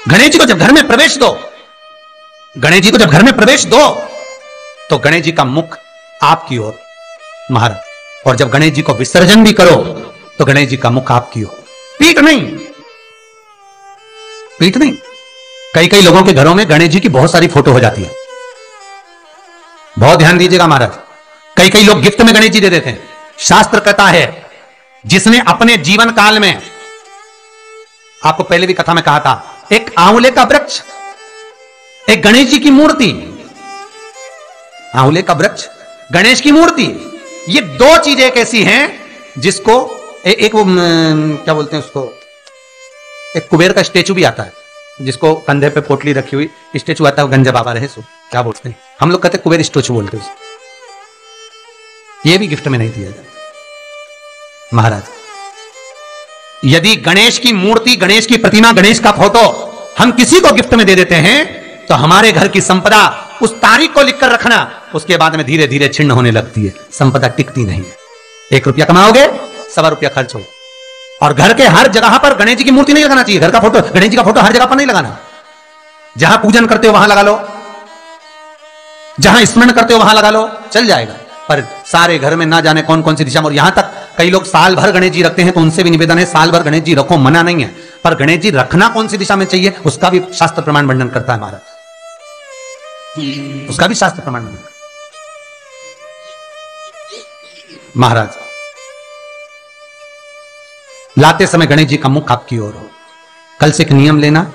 गणेश जी को जब घर में प्रवेश दो, गणेश जी को जब घर में प्रवेश दो तो गणेश जी का मुख आपकी ओर महाराज, और जब गणेश जी को विसर्जन भी करो तो गणेश जी का मुख आपकी ओर, पीठ नहीं, पीठ नहीं। कई कई लोगों के घरों में गणेश जी की बहुत सारी फोटो हो जाती है, बहुत ध्यान दीजिएगा महाराज। कई कई लोग गिफ्ट में गणेश जी दे देते हैं। शास्त्र कहता है जिसने अपने जीवन काल में, आपको पहले भी कथा में कहा था, एक आंवले का वृक्ष, एक गणेश जी की मूर्ति, आंवले का वृक्ष, गणेश की मूर्ति, ये दो चीजें एक ऐसी हैं जिसको एक वो क्या बोलते हैं उसको, एक कुबेर का स्टेचू भी आता है जिसको कंधे पे पोटली रखी हुई स्टेचू आता है, गंजा बाबा रहे सो क्या बोलते हैं, हम लोग कहते हैं कुबेर स्टेचू बोलते हैं। ये भी गिफ्ट में नहीं दिया जाता महाराज। यदि गणेश की मूर्ति, गणेश की प्रतिमा, गणेश का फोटो हम किसी को गिफ्ट में दे देते हैं तो हमारे घर की संपदा, उस तारीख को लिखकर रखना, उसके बाद में धीरे धीरे छिन्न होने लगती है, संपदा टिकती नहीं है। 1 रुपया कमाओगे, 1.25 रुपया खर्च हो। और घर के हर जगह पर गणेश जी की मूर्ति नहीं लगाना चाहिए, घर का फोटो, गणेश जी का फोटो हर जगह पर नहीं लगाना। जहां पूजन करते हो वहां लगा लो, जहां स्मरण करते हो वहां लगा लो, चल जाएगा। पर सारे घर में ना जाने कौन कौन सी दिशा में, और यहां तक कई लोग साल भर गणेश जी रखते हैं, तो उनसे भी निवेदन है साल भर गणेश जी रखो, मना नहीं है, पर गणेश जी रखना कौन सी दिशा में चाहिए उसका भी शास्त्र प्रमाण वर्णन करता है महाराज, उसका भी शास्त्र प्रमाण वर्णन महाराज। लाते समय गणेश जी का मुख आपकी ओर हो। कल से एक नियम लेना,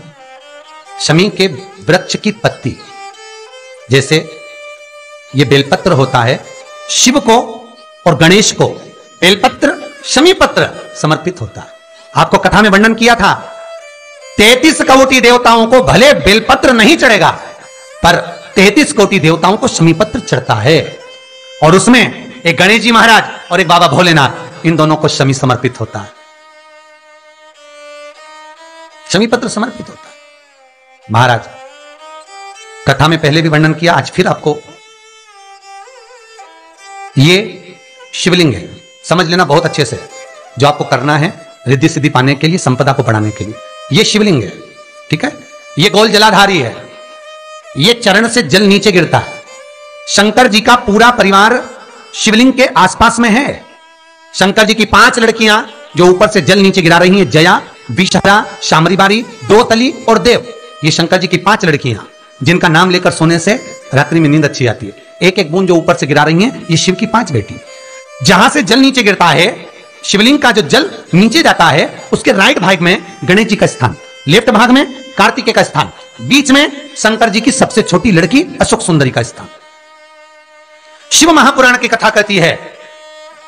शमी के वृक्ष की पत्ती, जैसे ये बेलपत्र होता है, शिव को और गणेश को बेलपत्र, शमी पत्र समर्पित होता है। आपको कथा में वर्णन किया था 33 कोटि देवताओं को भले बेलपत्र नहीं चढ़ेगा, पर 33 कोटि देवताओं को शमी पत्र चढ़ता है, और उसमें एक गणेश जी महाराज और एक बाबा भोलेनाथ, इन दोनों को शमी समर्पित होता है, शमी पत्र समर्पित होता है महाराज। कथा में पहले भी वर्णन किया, आज फिर आपको, ये शिवलिंग है, समझ लेना बहुत अच्छे से, जो आपको करना है रिद्धि सिद्धि पाने के लिए, संपदा को बढ़ाने के लिए। ये शिवलिंग है, ठीक है, ये गोल जलाधारी है, ये चरण से जल नीचे गिरता है। शंकर जी का पूरा परिवार शिवलिंग के आसपास में है। शंकर जी की 5 लड़कियां जो ऊपर से जल नीचे गिरा रही हैं, जया, विषहरा, शामरीबारी, दोतली और देव, ये शंकर जी की 5 लड़कियां जिनका नाम लेकर सोने से रात्रि में नींद अच्छी आती है। एक एक बूंद जो ऊपर से गिरा रही हैं, ये शिव की 5 बेटी। जहां से जल नीचे गिरता है, शिवलिंग का जो जल नीचे जाता है, उसके राइट भाग में गणेश जी का स्थान, लेफ्ट भाग में कार्तिकेय का स्थान, बीच में शंकर जी की सबसे छोटी लड़की अशोक सुंदरी का स्थान। शिव महापुराण की कथा कहती है,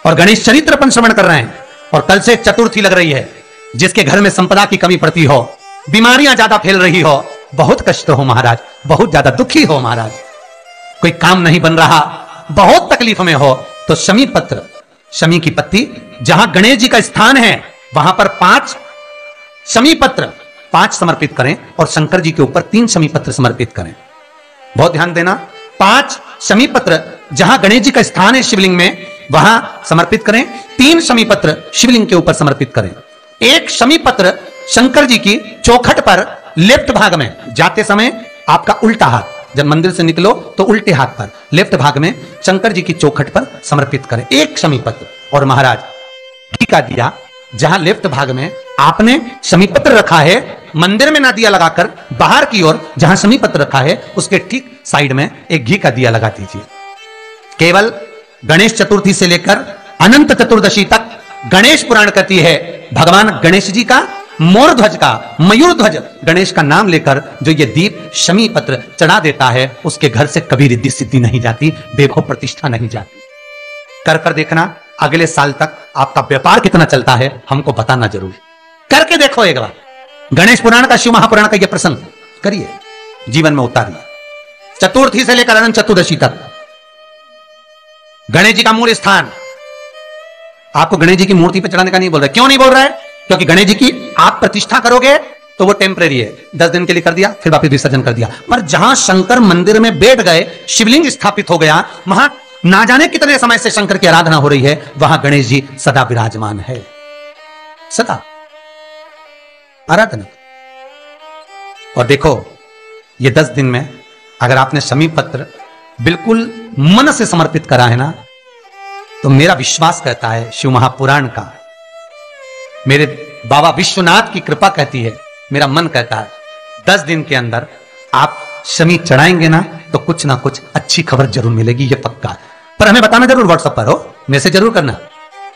और गणेश चरित्र अपन श्रवण कर रहे हैं, और कल से चतुर्थी लग रही है। जिसके घर में संपदा की कमी पड़ती हो, बीमारियां ज्यादा फैल रही हो, बहुत कष्ट हो महाराज, बहुत ज्यादा दुखी हो महाराज, कोई काम नहीं बन रहा, बहुत तकलीफ में हो, तो शमी पत्र, शमी की पत्ती, जहां गणेश जी का स्थान है वहां पर 5 शमी पत्र 5 समर्पित करें, और शंकर जी के ऊपर 3 शमी पत्र समर्पित करें। बहुत ध्यान देना, 5 शमी पत्र जहां गणेश जी का स्थान है शिवलिंग में, वहां समर्पित करें। 3 शमी पत्र शिवलिंग के ऊपर समर्पित करें। 1 शमी पत्र शंकर जी की चौखट पर लेफ्ट भाग में, जाते समय आपका उल्टा हाथ, जब मंदिर से निकलो तो उल्टे हाथ पर लेफ्ट भाग में शंकर जी की चौखट पर समर्पित करें 1 शमी पत्र। और महाराज घी का दिया, जहां लेफ्ट भाग में आपने शमी पत्र रखा है, मंदिर में ना दिया लगाकर, बाहर की ओर जहां शमी पत्र रखा है उसके ठीक साइड में एक घी का दिया लगा दीजिए। केवल गणेश चतुर्थी से लेकर अनंत चतुर्दशी तक गणेश पुराण कहती है, भगवान गणेश जी का, मोर ध्वज का, मयूर ध्वज गणेश का नाम लेकर जो ये दीप शमी पत्र चढ़ा देता है, उसके घर से कभी रिद्धि सिद्धि नहीं जाती, वैभव प्रतिष्ठा नहीं जाती। कर कर देखना, अगले साल तक आपका व्यापार कितना चलता है हमको बताना जरूर, करके देखो एक बार। गणेश पुराण का, शिव महापुराण का यह प्रसंग करिए, जीवन में उतारिए। चतुर्थी से लेकर अनंत चतुर्दशी तक गणेश जी का मूल स्थान, आपको गणेश जी की मूर्ति पर चढ़ाने का नहीं बोल रहा है। क्यों नहीं बोल रहा है? क्योंकि गणेश जी की आप प्रतिष्ठा करोगे तो वो टेम्परेरी है, 10 दिन के लिए कर दिया, फिर वापस विसर्जन कर दिया। पर जहां शंकर मंदिर में बैठ गए, शिवलिंग स्थापित हो गया, वहां ना जाने कितने समय से शंकर की आराधना हो रही है, वहां गणेश जी सदा विराजमान है, सदा आराधना। और देखो ये 10 दिन में अगर आपने शमी पत्र बिल्कुल मन से समर्पित करा है ना, तो मेरा विश्वास कहता है, शिव महापुराण का, मेरे बाबा विश्वनाथ की कृपा कहती है, मेरा मन कहता है 10 दिन के अंदर आप शमी चढ़ाएंगे ना तो कुछ ना कुछ अच्छी खबर जरूर मिलेगी, ये पक्का है। पर हमें बताना जरूर, व्हाट्सएप पर हो, मैसेज जरूर करना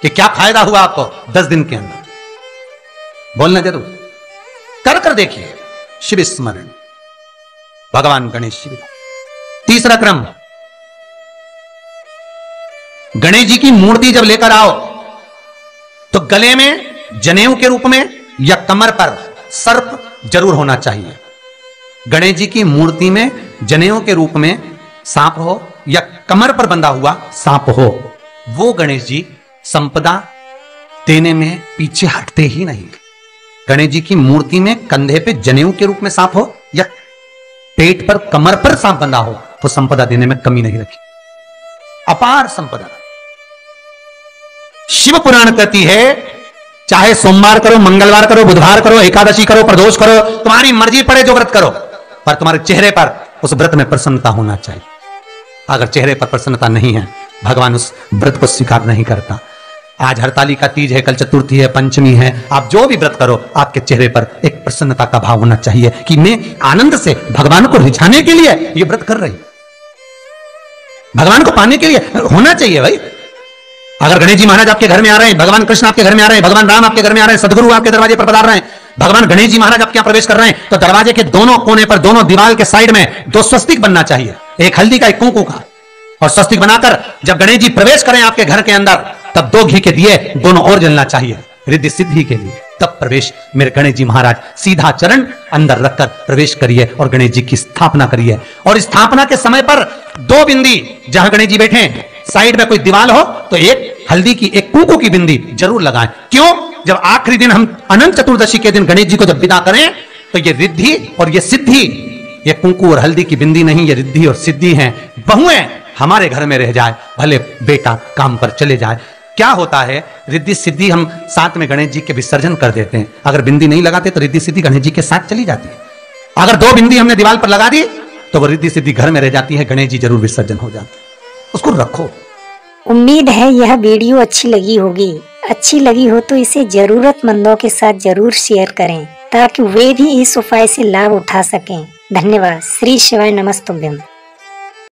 कि क्या फायदा हुआ आपको 10 दिन के अंदर, बोलना जरूर, कर देखिए। शिव स्मरण, भगवान गणेश शिव। तीसरा क्रम, गणेश जी की मूर्ति जब लेकर आओ तो गले में जनेऊ के रूप में या कमर पर सर्प जरूर होना चाहिए। गणेश जी की मूर्ति में जनेऊ के रूप में सांप हो या कमर पर बंधा हुआ सांप हो, वो गणेश जी संपदा देने में पीछे हटते ही नहीं। गणेश जी की मूर्ति में कंधे पे जनेऊ के रूप में सांप हो या पेट पर कमर पर सांप बंधा हो, तो संपदा देने में कमी नहीं रखी, अपार संपदा। शिव पुराण कहती है चाहे सोमवार करो, मंगलवार करो, बुधवार करो, एकादशी करो, प्रदोष करो, तुम्हारी मर्जी पड़े जो व्रत करो, पर तुम्हारे चेहरे पर उस व्रत में प्रसन्नता होना चाहिए। अगर चेहरे पर प्रसन्नता नहीं है, भगवान उस व्रत को स्वीकार नहीं करता। आज हरतालिका तीज है, कल चतुर्थी है, पंचमी है, आप जो भी व्रत करो, आपके चेहरे पर एक प्रसन्नता का भाव होना चाहिए कि मैं आनंद से भगवान को रिझाने के लिए ये व्रत कर रही, भगवान को पाने के लिए होना चाहिए भाई। अगर गणेश जी महाराज आपके घर में आ रहे हैं, भगवान कृष्ण आपके घर में आ रहे हैं, भगवान राम आपके घर में आ रहे हैं, सदगुरु आपके दरवाजे पर पधार रहे हैं, भगवान गणेश जी महाराज आपके यहां प्रवेश कर रहे हैं, तो दरवाजे के दोनों कोने पर, दोनों दीवार के साइड में 2 स्वस्तिक बनना चाहिए, एक हल्दी का, एक कुंकू का। और स्वस्तिक बनाकर जब गणेश जी प्रवेश करें आपके घर के अंदर, तब 2 घी के दिए दोनों ओर जलना चाहिए रिद्धि सिद्धि के लिए। तब प्रवेश मेरे गणेश जी महाराज, सीधा चरण अंदर रखकर प्रवेश करिए और गणेश जी की स्थापना करिए। और स्थापना के समय पर 2 बिंदी, जहां गणेश जी बैठे साइड में कोई दीवार हो तो एक हल्दी की, एक कुंकू की बिंदी जरूर लगाएं। क्यों? जब आखिरी दिन हम अनंत चतुर्दशी के दिन गणेश जी को जब विदा करें, तो ये रिद्धि और ये सिद्धि, ये कुंकू और हल्दी की बिंदी नहीं, ये रिद्धि और सिद्धि है। बहुएं हमारे घर में रह जाए, भले बेटा काम पर चले जाए। क्या होता है, रिद्धि सिद्धि हम साथ में गणेश जी के विसर्जन कर देते हैं। अगर बिंदी नहीं लगाते तो रिद्धि सिद्धि गणेश जी के साथ चली जाती है। अगर 2 बिंदी हमने दीवार पर लगा दी तो वो रिद्धि सिद्धि घर में रह जाती है, गणेश जी जरूर विसर्जन हो जाते, उसको रखो। उम्मीद है यह वीडियो अच्छी लगी होगी। अच्छी लगी हो तो इसे जरूरतमंदों के साथ जरूर शेयर करें, ताकि वे भी इस उपाय से लाभ उठा सकें। धन्यवाद। श्री शिवाय नमस्तुभ्यम।